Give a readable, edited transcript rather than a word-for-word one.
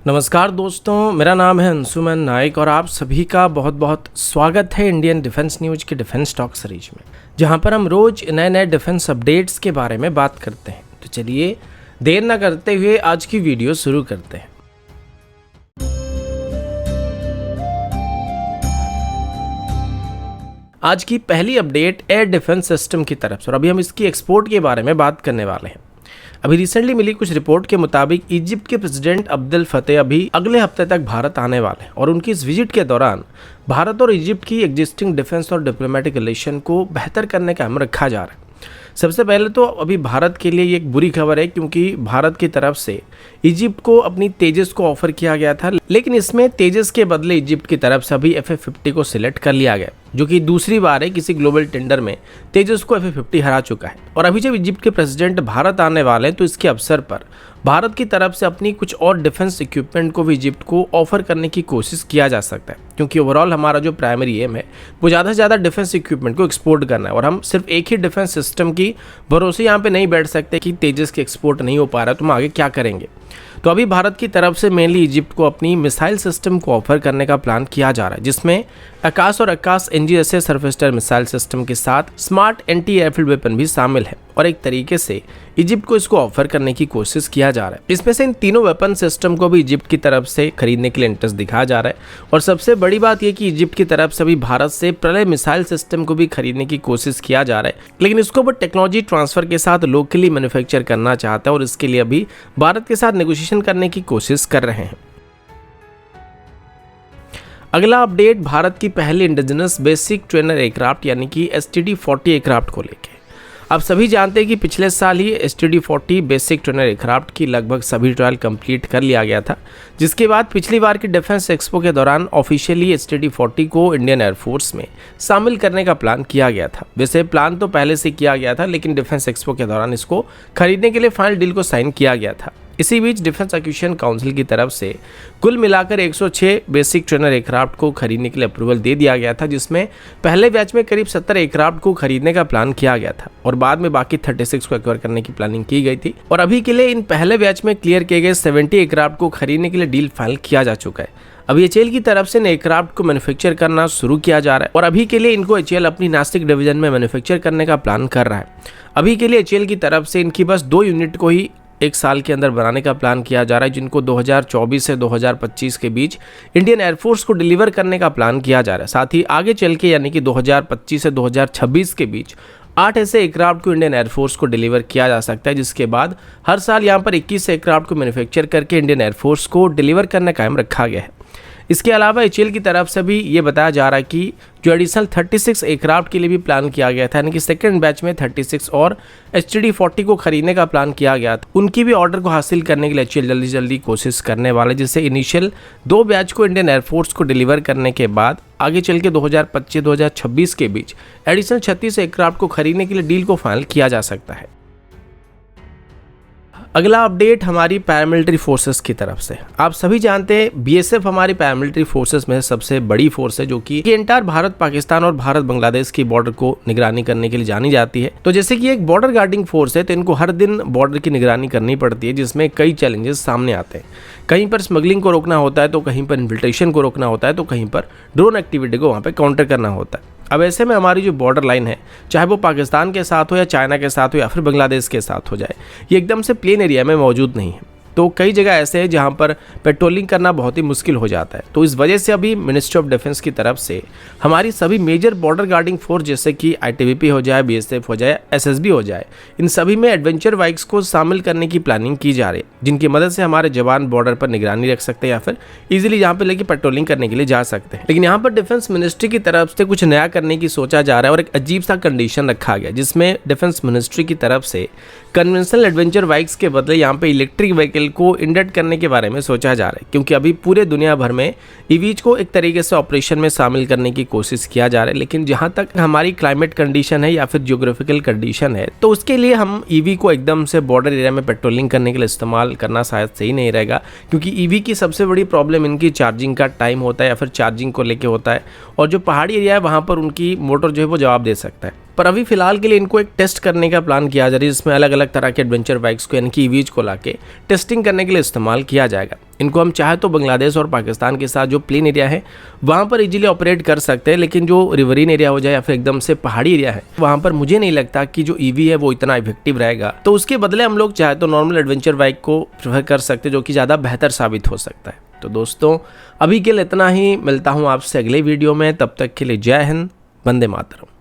नमस्कार दोस्तों, मेरा नाम है अंशुमन नाइक और आप सभी का बहुत बहुत स्वागत है इंडियन डिफेंस न्यूज के डिफेंस टॉक सीरीज में, जहां पर हम रोज नए नए डिफेंस अपडेट्स के बारे में बात करते हैं। तो चलिए देर न करते हुए आज की वीडियो शुरू करते हैं। आज की पहली अपडेट एयर डिफेंस सिस्टम की तरफ से, और अभी हम इसकी एक्सपोर्ट के बारे में बात करने वाले हैं। अभी रिसेंटली मिली कुछ रिपोर्ट के मुताबिक इजिप्ट के प्रेसिडेंट अब्देल फतेह अभी अगले हफ्ते तक भारत आने वाले हैं और उनकी इस विजिट के दौरान भारत और इजिप्ट की एग्जिस्टिंग डिफेंस और डिप्लोमेटिक रिलेशन को बेहतर करने का अहम रखा जा रहा है। सबसे पहले तो अभी भारत के लिए ये एक बुरी खबर है, क्योंकि भारत की तरफ से इजिप्ट को अपनी तेजस को ऑफर किया गया था, लेकिन इसमें तेजस के बदले इजिप्ट की तरफ से अभी FA-50 को सिलेक्ट कर लिया गया, जो कि दूसरी बार है किसी ग्लोबल टेंडर में तेजस को FA-50 हरा चुका है। और अभी जब इजिप्ट के प्रेसिडेंट भारत आने वाले हैं तो इसके अवसर पर भारत की तरफ से अपनी कुछ और डिफेंस इक्विपमेंट को भी इजिप्ट को ऑफर करने की कोशिश किया जा सकता है, क्योंकि ओवरऑल हमारा जो प्राइमरी एम है वो ज़्यादा से ज़्यादा डिफेंस इक्विपमेंट को एक्सपोर्ट करना है। और हम सिर्फ एक ही डिफेंस सिस्टम की भरोसे यहाँ पे नहीं बैठ सकते कि तेजस के एक्सपोर्ट नहीं हो पा रहा है तो हम आगे क्या करेंगे। तो अभी भारत की तरफ से मेनली इजिप्ट को अपनी मिसाइल सिस्टम को ऑफर करने का प्लान किया जा रहा है, जिसमें आकाश और आकाश NG सरफेस टेयर मिसाइल सिस्टम के साथ स्मार्ट एंटी एयरफील्ड वेपन भी शामिल है। और एक तरीके से इजिप्ट को इसको ऑफर करने की कोशिश किया जा रहा है। इसमें से इन तीनों वेपन सिस्टम को भी इजिप्ट की तरफ से खरीदने के लिए इंटरेस्ट दिखाया जा रहा है। और सबसे बड़ी बात यह कि इजिप्ट की तरफ से भी भारत से प्रलय मिसाइल सिस्टम को भी खरीदने की कोशिश किया जा रहा है, लेकिन इसको वो टेक्नोलॉजी ट्रांसफर के साथ लोकली मैन्युफैक्चर करना चाहता है और इसके लिए अभी भारत के साथ नेगोशिएशन करने की कोशिश कर रहे हैं। अगला अपडेट भारत की पहली इंडिजिनस बेसिक ट्रेनर एयरक्राफ्ट यानी कि STD-40 एयरक्राफ्ट को लेकर। आप सभी जानते हैं कि पिछले साल ही STD-40 बेसिक ट्रेनर एयरक्राफ्ट की लगभग सभी ट्रायल कंप्लीट कर लिया गया था, जिसके बाद पिछली बार की डिफेंस एक्सपो के दौरान ऑफिशियली STD-40 को इंडियन एयरफोर्स में शामिल करने का प्लान किया गया था। वैसे प्लान तो पहले से किया गया था, लेकिन डिफेंस एक्सपो के दौरान इसको खरीदने के लिए फाइनल डील को साइन किया गया था। इसी बीच डिफेंस एक्विजिशन काउंसिल की तरफ से कुल मिलाकर 106 बेसिक ट्रेनर एयरक्राफ्ट को खरीदने के लिए अप्रूवल दे दिया गया था, जिसमें पहले बैच में करीब 70 एयरक्राफ्ट को खरीदने का प्लान किया गया था और बाद में बाकी 36 को एक्वायर करने की प्लानिंग की गई थी। और अभी के लिए इन पहले बैच में क्लियर किए गए 70 एयरक्राफ्ट को खरीदने के लिए डील फाइनल किया जा चुका है। अभी HAL की तरफ से एयरक्राफ्ट को मैन्युफैक्चर करना शुरू किया जा रहा है और अभी के लिए इनको HAL अपनी नासिक डिवीजन में मैन्युफैक्चर करने का प्लान कर रहा है। अभी के लिए HAL की तरफ से इनकी बस 2 यूनिट को ही एक साल के अंदर बनाने का प्लान किया जा रहा है, जिनको 2024 से 2025 के बीच इंडियन एयरफोर्स को डिलीवर करने का प्लान किया जा रहा है। साथ ही आगे चल के यानी कि 2025 से 2026 के बीच 8 ऐसे एयरक्राफ्ट को इंडियन एयरफोर्स को डिलीवर किया जा सकता है, जिसके बाद हर साल यहाँ पर 21 एयरक्राफ्ट को मैन्युफैक्चर करके इंडियन एयरफोर्स को डिलीवर करने का कायम रखा गया है। इसके अलावा HAL की तरफ से भी ये बताया जा रहा है कि जो एडिशनल 36 एयरक्राफ्ट के लिए भी प्लान किया गया था, यानी कि सेकंड बैच में 36 और STD-40 को खरीदने का प्लान किया गया था, उनकी भी ऑर्डर को हासिल करने के लिए HAL जल्दी कोशिश करने वाले, जिससे इनिशियल 2 बैच को इंडियन एयरफोर्स को डिलीवर करने के बाद आगे चल के 2025-2026 के बीच एडिशनल 36 एयरक्राफ्ट को खरीदने के लिए डील को फाइनल किया जा सकता है। अगला अपडेट हमारी पैरामिलिट्री फोर्सेस की तरफ से। आप सभी जानते हैं BSF हमारी पैरामिलिट्री फोर्सेस में सबसे बड़ी फोर्स है, जो कि एंटायर भारत पाकिस्तान और भारत बांग्लादेश की बॉर्डर को निगरानी करने के लिए जानी जाती है। तो जैसे कि एक बॉर्डर गार्डिंग फोर्स है, तो इनको हर दिन बॉर्डर की निगरानी करनी पड़ती है, जिसमें कई चैलेंजेस सामने आते हैं। कहीं पर स्मगलिंग को रोकना होता है, तो कहीं पर इन्फिल्ट्रेशन को रोकना होता है, तो कहीं पर ड्रोन एक्टिविटी को वहाँ पर काउंटर करना होता है। अब ऐसे में हमारी जो बॉर्डर लाइन है, चाहे वो पाकिस्तान के साथ हो या चाइना के साथ हो या फिर बांग्लादेश के साथ हो जाए, ये एकदम से प्लेन एरिया में मौजूद नहीं है। तो कई जगह ऐसे हैं जहां पर पेट्रोलिंग करना बहुत ही मुश्किल हो जाता है। तो इस वजह से अभी मिनिस्ट्री ऑफ डिफेंस की तरफ से हमारी सभी मेजर बॉर्डर गार्डिंग फोर्स जैसे कि ITBP हो जाए, BSF हो जाए, SSB हो जाए, इन सभी में एडवेंचर बाइक्स को शामिल करने की प्लानिंग की जा रही है, जिनकी मदद से हमारे जवान बॉर्डर पर निगरानी रख सकते हैं या फिर ईजिली यहाँ पर लेके पेट्रोलिंग करने के लिए जा सकते हैं। लेकिन यहाँ पर डिफेंस मिनिस्ट्री की तरफ से कुछ नया करने की सोचा जा रहा है और एक अजीब सा कंडीशन रखा गया, जिसमें डिफेंस मिनिस्ट्री की तरफ से कन्वेंशनल एडवेंचर बाइक्स के बदले यहाँ पे इलेक्ट्रिक व्हीकल को इंडक्ट करने के बारे में सोचा जा रहा है, क्योंकि अभी पूरे दुनिया भर में ईवीज को एक तरीके से ऑपरेशन में शामिल करने की कोशिश किया जा रहा है। लेकिन जहाँ तक हमारी क्लाइमेट कंडीशन है या फिर जियोग्राफिकल कंडीशन है, तो उसके लिए हम ईवी को एकदम से बॉर्डर एरिया में पेट्रोलिंग करने के लिए इस्तेमाल करना शायद सही नहीं रहेगा, क्योंकि ईवी की सबसे बड़ी प्रॉब्लम इनकी चार्जिंग का टाइम होता है या फिर चार्जिंग को लेके होता है, और जो पहाड़ी एरिया है वहाँ पर उनकी मोटर जो है वो जवाब दे सकता है। पर अभी फिलहाल के लिए इनको एक टेस्ट करने का प्लान किया जा रहा है, जिसमें अलग अलग तरह के एडवेंचर बाइक्स को यानी कि ईवीज को लाके टेस्टिंग करने के लिए इस्तेमाल किया जाएगा। इनको हम चाहे तो बांग्लादेश और पाकिस्तान के साथ जो प्लेन एरिया है वहाँ पर इजीली ऑपरेट कर सकते हैं, लेकिन जो रिवरीन एरिया हो जाए या फिर एकदम से पहाड़ी एरिया है वहाँ पर मुझे नहीं लगता कि जो ईवी है वो इतना इफेक्टिव रहेगा। तो उसके बदले हम लोग चाहे तो नॉर्मल एडवेंचर बाइक को प्रेफर कर सकते हैं, जो कि ज़्यादा बेहतर साबित हो सकता है। तो दोस्तों अभी के लिए इतना ही, मिलता हूँ आपसे अगले वीडियो में, तब तक के लिए जय हिंद, वंदे मातरम।